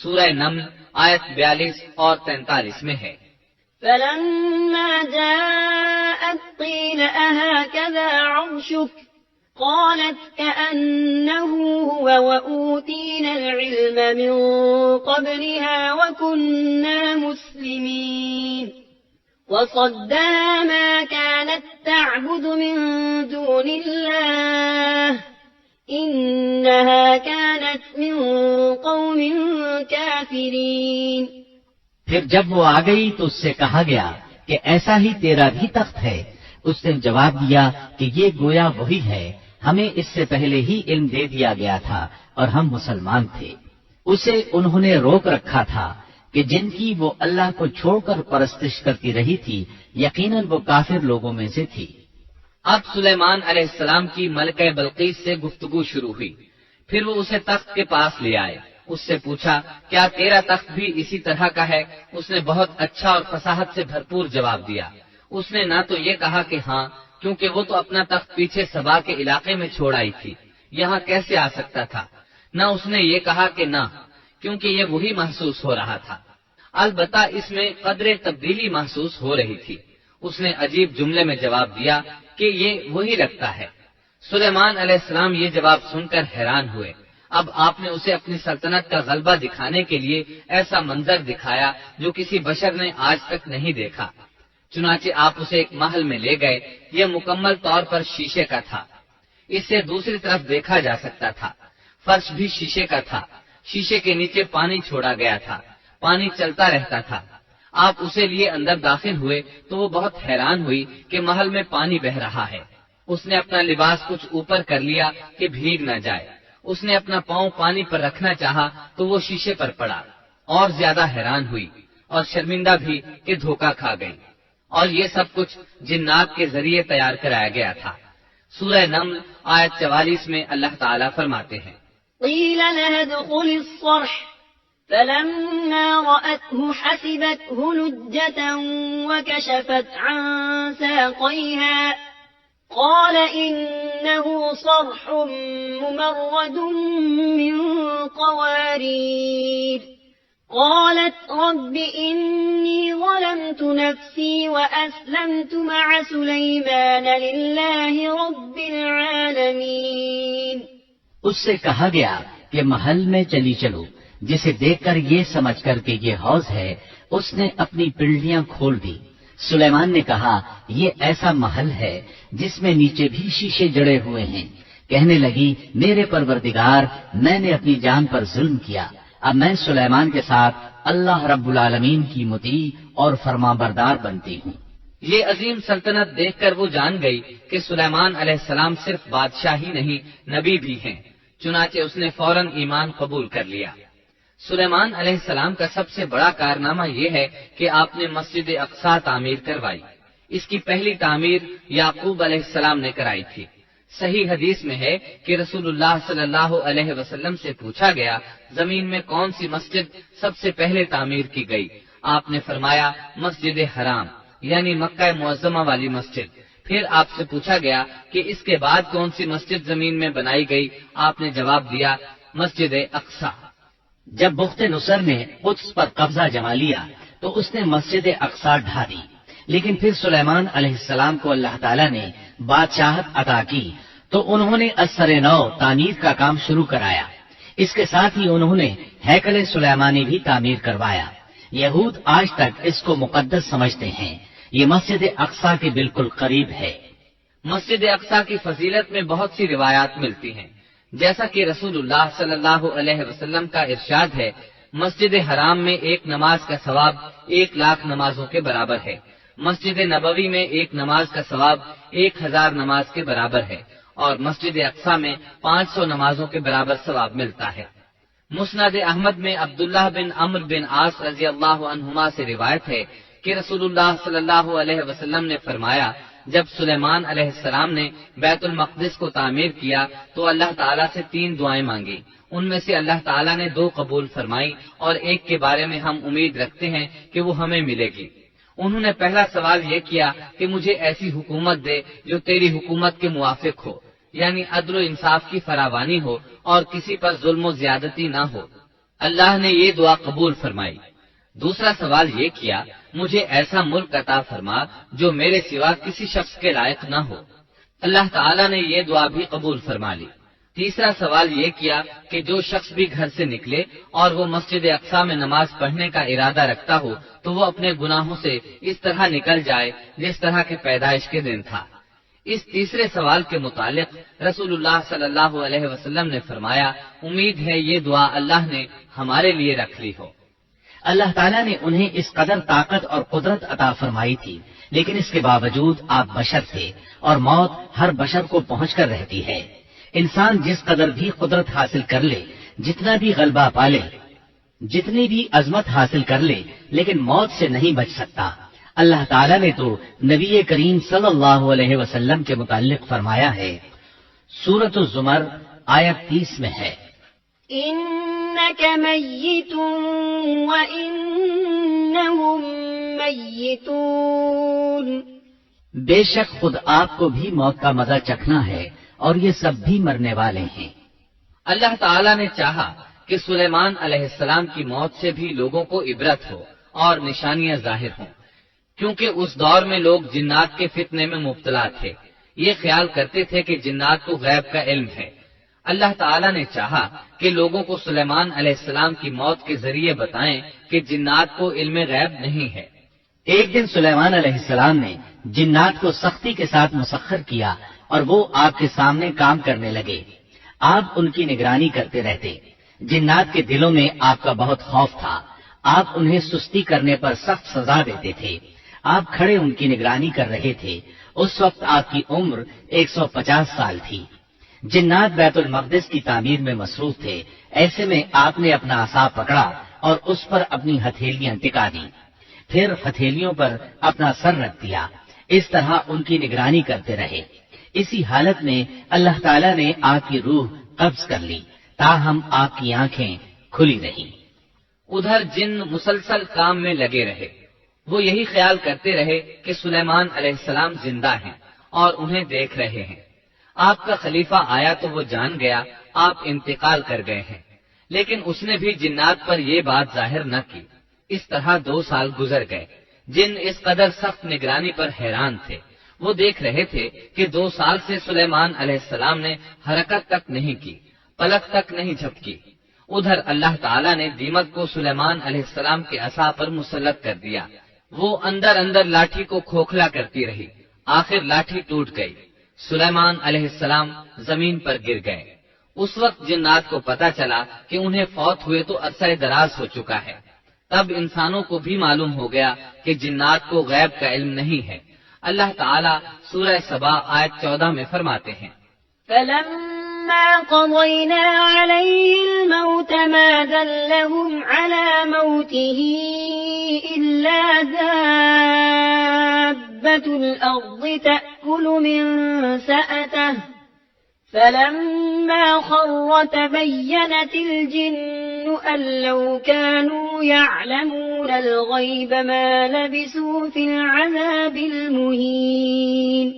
سورہ نمل آیت 42 اور 43 میں ہے۔ فلما جاءت قيل أهكذا عرشك قالت كأنه هو وأوتينا العلم من قبلها وكنا مسلمين وصدها ما كانت تعبد من دون الله إنها كانت من قوم كافرين۔ پھر جب وہ آ گئی تو اس سے کہا گیا کہ ایسا ہی تیرا بھی تخت ہے۔ اس نے جواب دیا کہ یہ گویا وہی ہے، ہمیں اس سے پہلے ہی علم دے دیا گیا تھا اور ہم مسلمان تھے۔ اسے انہوں نے روک رکھا تھا کہ جن کی وہ اللہ کو چھوڑ کر پرستش کرتی رہی تھی، یقیناً وہ کافر لوگوں میں سے تھی۔ اب سلیمان علیہ السلام کی ملکہ بلقیس سے گفتگو شروع ہوئی۔ پھر وہ اسے تخت کے پاس لے آئے۔ اس سے پوچھا، کیا تیرا تخت بھی اسی طرح کا ہے؟ اس نے بہت اچھا اور فصاحت سے بھرپور جواب دیا۔ اس نے نہ تو یہ کہا کہ ہاں، کیونکہ وہ تو اپنا تخت پیچھے سبا کے علاقے میں چھوڑ آئی تھی، یہاں کیسے آ سکتا تھا، نہ اس نے یہ کہا کہ نہ، کیونکہ یہ وہی محسوس ہو رہا تھا۔ البتہ اس میں قدرے تبدیلی محسوس ہو رہی تھی۔ اس نے عجیب جملے میں جواب دیا کہ یہ وہی لگتا ہے۔ سلیمان علیہ السلام یہ جواب سن کر حیران ہوئے۔ اب آپ نے اسے اپنی سلطنت کا غلبہ دکھانے کے لیے ایسا منظر دکھایا جو کسی بشر نے آج تک نہیں دیکھا۔ چنانچہ آپ اسے ایک محل میں لے گئے۔ یہ مکمل طور پر شیشے کا تھا، اس سے دوسری طرف دیکھا جا سکتا تھا۔ فرش بھی شیشے کا تھا، شیشے کے نیچے پانی چھوڑا گیا تھا، پانی چلتا رہتا تھا۔ آپ اسے لیے اندر داخل ہوئے تو وہ بہت حیران ہوئی کہ محل میں پانی بہ رہا ہے۔ اس نے اپنا لباس کچھ اوپر کر لیا کہ بھیگ نہ جائے۔ اس نے اپنا پاؤں پانی پر رکھنا چاہا تو وہ شیشے پر پڑا، اور زیادہ حیران ہوئی اور شرمندہ بھی کہ دھوکہ کھا گئی۔ اور یہ سب کچھ جنات کے ذریعے تیار کرایا گیا تھا۔ سورہ نمل آیت 44 میں اللہ تعالیٰ فرماتے ہیں، قیل لها ادخل الصرح فلما رأته حسبته لجة وكشفت عن ساقيها قال إنه صرح ممرد من قوارير قالت رب إني ظلمت نفسي وأسلمت مع سليمان لله رب العالمين۔ اس سے کہا گیا کہ محل میں چلی چلو، جسے دیکھ کر یہ سمجھ کر کہ یہ حوض ہے، اس نے اپنی پنڈلیاں کھول دی۔ سلیمان نے کہا، یہ ایسا محل ہے جس میں نیچے بھی شیشے جڑے ہوئے ہیں۔ کہنے لگی، میرے پروردگار، میں نے اپنی جان پر ظلم کیا، اب میں سلیمان کے ساتھ اللہ رب العالمین کی مطیع اور فرما بردار بنتی ہوں۔ یہ عظیم سلطنت دیکھ کر وہ جان گئی کہ سلیمان علیہ السلام صرف بادشاہ ہی نہیں، نبی بھی ہیں۔ چنانچہ اس نے فوراً ایمان قبول کر لیا۔ سلیمان علیہ السلام کا سب سے بڑا کارنامہ یہ ہے کہ آپ نے مسجد اقصی تعمیر کروائی۔ اس کی پہلی تعمیر یعقوب علیہ السلام نے کرائی تھی۔ صحیح حدیث میں ہے کہ رسول اللہ صلی اللہ علیہ وسلم سے پوچھا گیا، زمین میں کون سی مسجد سب سے پہلے تعمیر کی گئی؟ آپ نے فرمایا، مسجد حرام، یعنی مکہ معظمہ والی مسجد۔ پھر آپ سے پوچھا گیا کہ اس کے بعد کون سی مسجد زمین میں بنائی گئی؟ آپ نے جواب دیا، مسجد اقصی۔ جب بخت نصر نے قدس پر قبضہ جما لیا تو اس نے مسجد اقصی ڈھا دی، لیکن پھر سلیمان علیہ السلام کو اللہ تعالیٰ نے بادشاہت عطا کی تو انہوں نے ازسر نو تعمیر کا کام شروع کرایا۔ اس کے ساتھ ہی انہوں نے ہیکل سلیمانی بھی تعمیر کروایا۔ یہود آج تک اس کو مقدس سمجھتے ہیں۔ یہ مسجد اقصی کے بالکل قریب ہے۔ مسجد اقصی کی فضیلت میں بہت سی روایات ملتی ہیں، جیسا کہ رسول اللہ صلی اللہ علیہ وسلم کا ارشاد ہے، مسجد حرام میں ایک نماز کا ثواب 1,00,000 نمازوں کے برابر ہے۔ مسجد نبوی میں ایک نماز کا ثواب 1000 نماز کے برابر ہے، اور مسجد اقصی میں 500 نمازوں کے برابر ثواب ملتا ہے۔ مسند احمد میں عبداللہ بن عمرو بن عاص رضی اللہ عنہما سے روایت ہے کہ رسول اللہ صلی اللہ علیہ وسلم نے فرمایا، جب سلیمان علیہ السلام نے بیت المقدس کو تعمیر کیا تو اللہ تعالیٰ سے 3 دعائیں مانگی، ان میں سے اللہ تعالیٰ نے 2 قبول فرمائی اور ایک کے بارے میں ہم امید رکھتے ہیں کہ وہ ہمیں ملے گی۔ انہوں نے پہلا سوال یہ کیا کہ مجھے ایسی حکومت دے جو تیری حکومت کے موافق ہو، یعنی عدل و انصاف کی فراوانی ہو اور کسی پر ظلم و زیادتی نہ ہو۔ اللہ نے یہ دعا قبول فرمائی۔ دوسرا سوال یہ کیا، مجھے ایسا ملک عطا فرما جو میرے سوا کسی شخص کے لائق نہ ہو۔ اللہ تعالیٰ نے یہ دعا بھی قبول فرما لی۔ تیسرا سوال یہ کیا کہ جو شخص بھی گھر سے نکلے اور وہ مسجد اقصی میں نماز پڑھنے کا ارادہ رکھتا ہو تو وہ اپنے گناہوں سے اس طرح نکل جائے جس طرح کے پیدائش کے دن تھا۔ اس تیسرے سوال کے متعلق رسول اللہ صلی اللہ علیہ وسلم نے فرمایا، امید ہے یہ دعا اللہ نے ہمارے لیے رکھ لی ہو۔ اللہ تعالیٰ نے انہیں اس قدر طاقت اور قدرت عطا فرمائی تھی، لیکن اس کے باوجود آپ بشر تھے اور موت ہر بشر کو پہنچ کر رہتی ہے۔ انسان جس قدر بھی قدرت حاصل کر لے، جتنا بھی غلبہ پالے، جتنی بھی عظمت حاصل کر لے، لیکن موت سے نہیں بچ سکتا۔ اللہ تعالیٰ نے تو نبی کریم صلی اللہ علیہ وسلم کے متعلق فرمایا ہے، سورۃ الزمر آیت 30 میں ہے، إنك ميت وإنهم ميتون۔ بے شک خود آپ کو بھی موت کا مزہ چکھنا ہے اور یہ سب بھی مرنے والے ہیں۔ اللہ تعالیٰ نے چاہا کہ سلیمان علیہ السلام کی موت سے بھی لوگوں کو عبرت ہو اور نشانیاں ظاہر ہوں، کیونکہ اس دور میں لوگ جنات کے فتنے میں مبتلا تھے۔ یہ خیال کرتے تھے کہ جنات کو غیب کا علم ہے۔ اللہ تعالیٰ نے چاہا کہ لوگوں کو سلیمان علیہ السلام کی موت کے ذریعے بتائیں کہ جنات کو علم غیب نہیں ہے۔ ایک دن سلیمان علیہ السلام نے جنات کو سختی کے ساتھ مسخر کیا اور وہ آپ کے سامنے کام کرنے لگے۔ آپ ان کی نگرانی کرتے رہتے۔ جنات کے دلوں میں آپ کا بہت خوف تھا۔ آپ انہیں سستی کرنے پر سخت سزا دیتے تھے۔ آپ کھڑے ان کی نگرانی کر رہے تھے۔ اس وقت آپ کی عمر 150 سال تھی۔ جنات بیت المقدس کی تعمیر میں مصروف تھے۔ ایسے میں آپ نے اپنا عصا پکڑا اور اس پر اپنی ہتھیلیاں ٹکا دی، پھر ہتھیلیوں پر اپنا سر رکھ دیا۔ اس طرح ان کی نگرانی کرتے رہے۔ اسی حالت میں اللہ تعالیٰ نے آپ کی روح قبض کر لی، تاہم آپ کی آنکھیں کھلی رہیں۔ ادھر جن مسلسل کام میں لگے رہے۔ وہ یہی خیال کرتے رہے کہ سلیمان علیہ السلام زندہ ہیں اور انہیں دیکھ رہے ہیں۔ آپ کا خلیفہ آیا تو وہ جان گیا آپ انتقال کر گئے ہیں، لیکن اس نے بھی جنات پر یہ بات ظاہر نہ کی۔ اس طرح 2 سال گزر گئے۔ جن اس قدر سخت نگرانی پر حیران تھے۔ وہ دیکھ رہے تھے کہ 2 سال سے سلیمان علیہ السلام نے حرکت تک نہیں کی، پلک تک نہیں جھپکی۔ ادھر اللہ تعالیٰ نے دیمک کو سلیمان علیہ السلام کے عصا پر مسلط کر دیا۔ وہ اندر اندر لاٹھی کو کھوکھلا کرتی رہی۔ آخر لاٹھی ٹوٹ گئی۔ سلیمان علیہ السلام زمین پر گر گئے۔ اس وقت جنات کو پتا چلا کہ انہیں فوت ہوئے تو عرصہ دراز ہو چکا ہے۔ تب انسانوں کو بھی معلوم ہو گیا کہ جنات کو غیب کا علم نہیں ہے۔ اللہ تعالیٰ سورہ سبا آیت 14 میں فرماتے ہیں، فلما قضينا عليه الموت ما دلهم على موته إلا دابة الأرض تأكل من سأته فلما خر تبينت الجن أن لو كانوا يعلمون الغيب ما لبثوا في العذاب المهين۔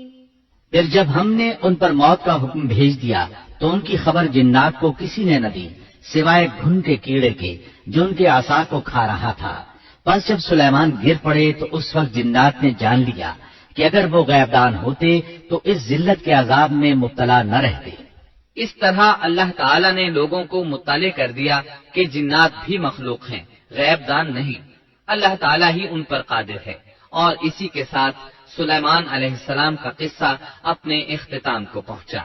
پھر جب ہم نے ان پر موت کا حکم بھیج دیا تو ان کی خبر جنات کو کسی نے نہ دی سوائے گھن کے کیڑے کے جو ان کے عصا کو کھا رہا تھا۔ پس جب سلیمان گر پڑے تو اس وقت جنات نے جان لیا کہ اگر وہ غیب دان ہوتے تو اس ذلت کے عذاب میں مبتلا نہ رہتے۔ اس طرح اللہ تعالیٰ نے لوگوں کو مطلع کر دیا کہ جنات بھی مخلوق ہیں، غیب دان نہیں۔ اللہ تعالیٰ ہی ان پر قادر ہے۔ اور اسی کے ساتھ سلیمان علیہ السلام کا قصہ اپنے اختتام کو پہنچا۔